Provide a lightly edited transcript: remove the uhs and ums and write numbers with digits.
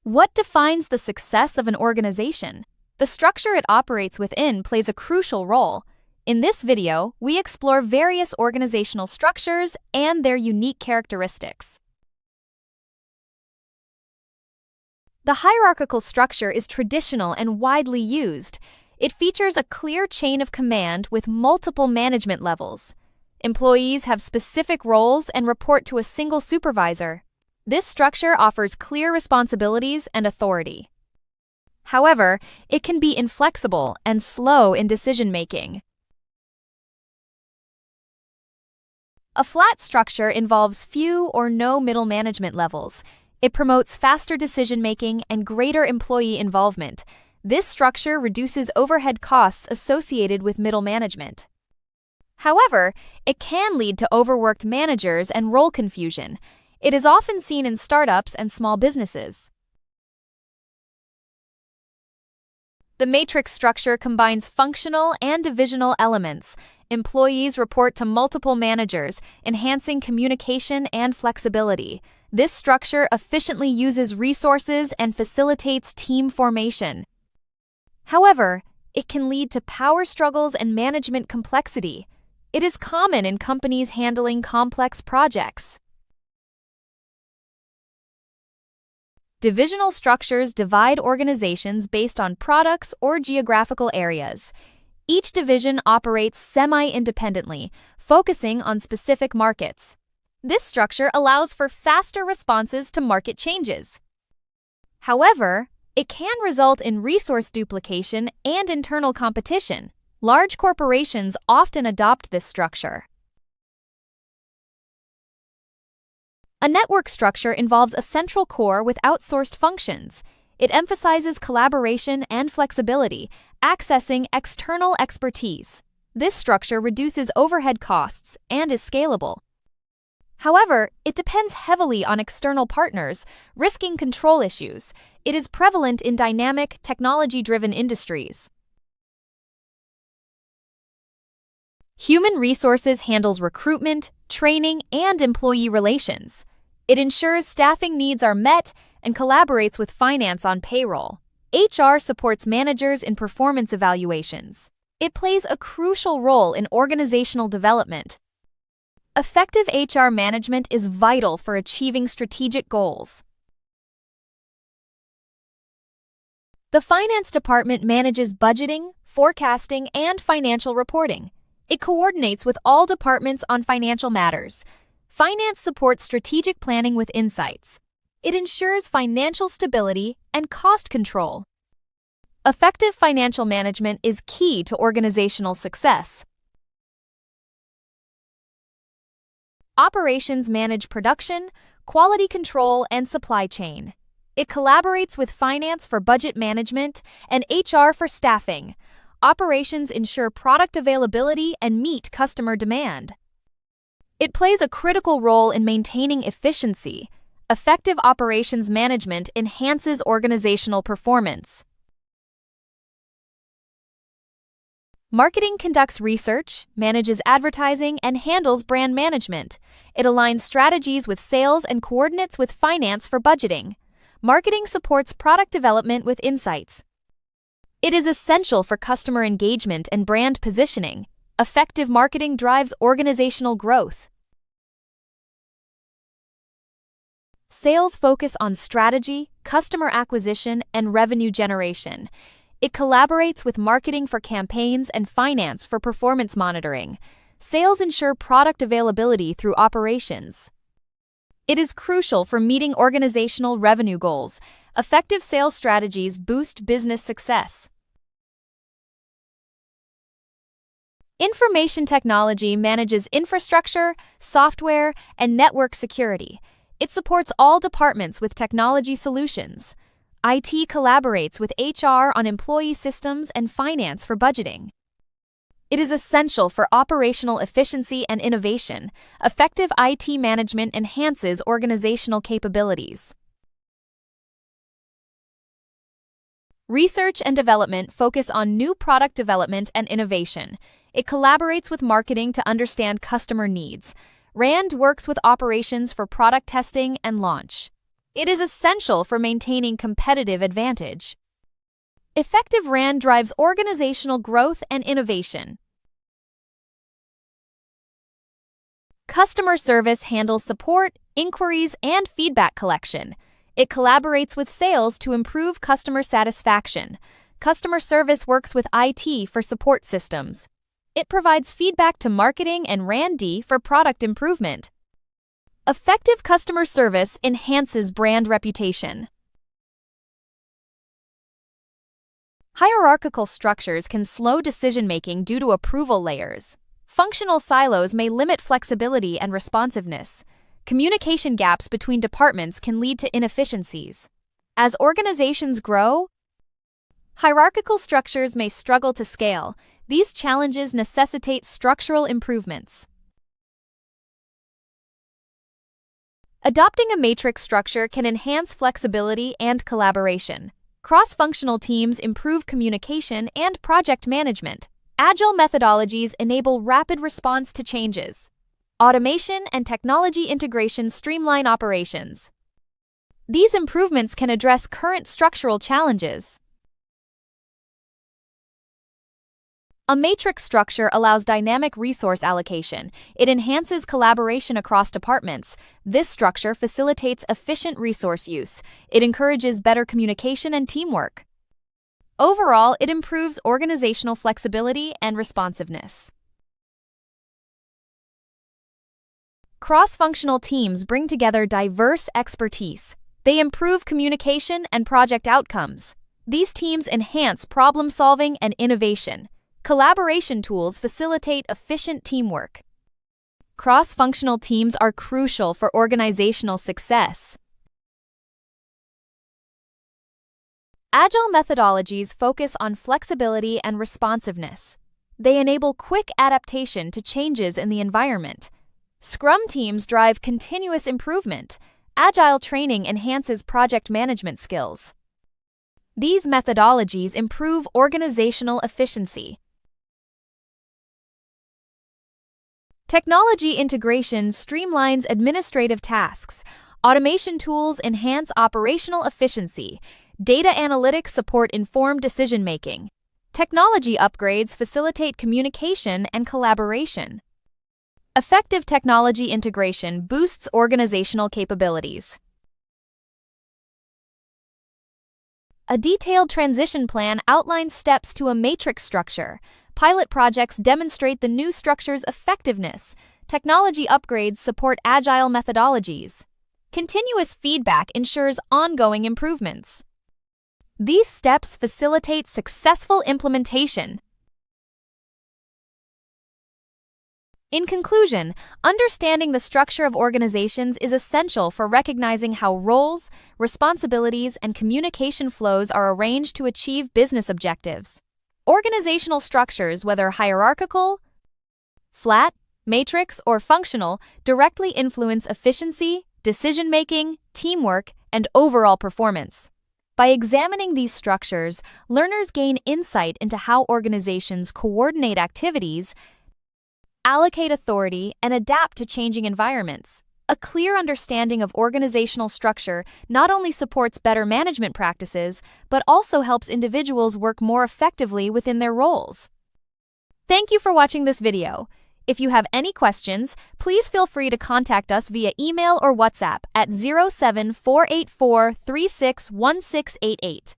What defines the success of an organization? The structure it operates within plays a crucial role. In this video, we explore various organizational structures and their unique characteristics. The hierarchical structure is traditional and widely used. It features a clear chain of command with multiple management levels. Employees have specific roles and report to a single supervisor. This structure offers clear responsibilities and authority. However, it can be inflexible and slow in decision-making. A flat structure involves few or no middle management levels. It promotes faster decision-making and greater employee involvement. This structure reduces overhead costs associated with middle management. However, it can lead to overworked managers and role confusion. It is often seen in startups and small businesses. The matrix structure combines functional and divisional elements. Employees report to multiple managers, enhancing communication and flexibility. This structure efficiently uses resources and facilitates team formation. However, it can lead to power struggles and management complexity. It is common in companies handling complex projects. Divisional structures divide organizations based on products or geographical areas. Each division operates semi-independently, focusing on specific markets. This structure allows for faster responses to market changes. However, it can result in resource duplication and internal competition. Large corporations often adopt this structure. A network structure involves a central core with outsourced functions. It emphasizes collaboration and flexibility, accessing external expertise. This structure reduces overhead costs and is scalable. However, it depends heavily on external partners, risking control issues. It is prevalent in dynamic, technology-driven industries. Human Resources handles recruitment, training, and employee relations. It ensures staffing needs are met and collaborates with finance on payroll. HR supports managers in performance evaluations. It plays a crucial role in organizational development. Effective HR management is vital for achieving strategic goals. The finance department manages budgeting, forecasting, and financial reporting. It coordinates with all departments on financial matters. Finance supports strategic planning with insights. It ensures financial stability and cost control. Effective financial management is key to organizational success. Operations manage production, quality control, and supply chain. It collaborates with finance for budget management and HR for staffing. Operations ensure product availability and meet customer demand. It plays a critical role in maintaining efficiency. Effective operations management enhances organizational performance. Marketing conducts research, manages advertising, and handles brand management. It aligns strategies with sales and coordinates with finance for budgeting. Marketing supports product development with insights. It is essential for customer engagement and brand positioning. Effective marketing drives organizational growth. Sales focus on strategy, customer acquisition, and revenue generation. It collaborates with marketing for campaigns and finance for performance monitoring. Sales ensure product availability through operations. It is crucial for meeting organizational revenue goals. Effective sales strategies boost business success. Information technology manages infrastructure, software, and network security. It supports all departments with technology solutions. IT collaborates with HR on employee systems and finance for budgeting. It is essential for operational efficiency and innovation. Effective IT management enhances organizational capabilities. Research and development focus on new product development and innovation. It collaborates with marketing to understand customer needs. RAND works with operations for product testing and launch. It is essential for maintaining competitive advantage. Effective RAN drives organizational growth and innovation. Customer service handles support, inquiries, and feedback collection. It collaborates with sales to improve customer satisfaction. Customer service works with IT for support systems. It provides feedback to marketing and R&D for product improvement. Effective customer service enhances brand reputation. Hierarchical structures can slow decision-making due to approval layers. Functional silos may limit flexibility and responsiveness. Communication gaps between departments can lead to inefficiencies. As organizations grow, hierarchical structures may struggle to scale. These challenges necessitate structural improvements. Adopting a matrix structure can enhance flexibility and collaboration. Cross-functional teams improve communication and project management. Agile methodologies enable rapid response to changes. Automation and technology integration streamline operations. These improvements can address current structural challenges. A matrix structure allows dynamic resource allocation. It enhances collaboration across departments. This structure facilitates efficient resource use. It encourages better communication and teamwork. Overall, it improves organizational flexibility and responsiveness. Cross-functional teams bring together diverse expertise. They improve communication and project outcomes. These teams enhance problem-solving and innovation. Collaboration tools facilitate efficient teamwork. Cross-functional teams are crucial for organizational success. Agile methodologies focus on flexibility and responsiveness. They enable quick adaptation to changes in the environment. Scrum teams drive continuous improvement. Agile training enhances project management skills. These methodologies improve organizational efficiency. Technology integration streamlines administrative tasks. Automation tools enhance operational efficiency. Data analytics support informed decision-making. Technology upgrades facilitate communication and collaboration. Effective technology integration boosts organizational capabilities. A detailed transition plan outlines steps to a matrix structure. Pilot projects demonstrate the new structure's effectiveness. Technology upgrades support agile methodologies. Continuous feedback ensures ongoing improvements. These steps facilitate successful implementation. In conclusion, understanding the structure of organizations is essential for recognizing how roles, responsibilities, and communication flows are arranged to achieve business objectives. Organizational structures, whether hierarchical, flat, matrix, or functional, directly influence efficiency, decision-making, teamwork, and overall performance. By examining these structures, learners gain insight into how organizations coordinate activities, allocate authority, and adapt to changing environments. A clear understanding of organizational structure not only supports better management practices, but also helps individuals work more effectively within their roles. Thank you for watching this video. If you have any questions, please feel free to contact us via email or WhatsApp at 07484361688.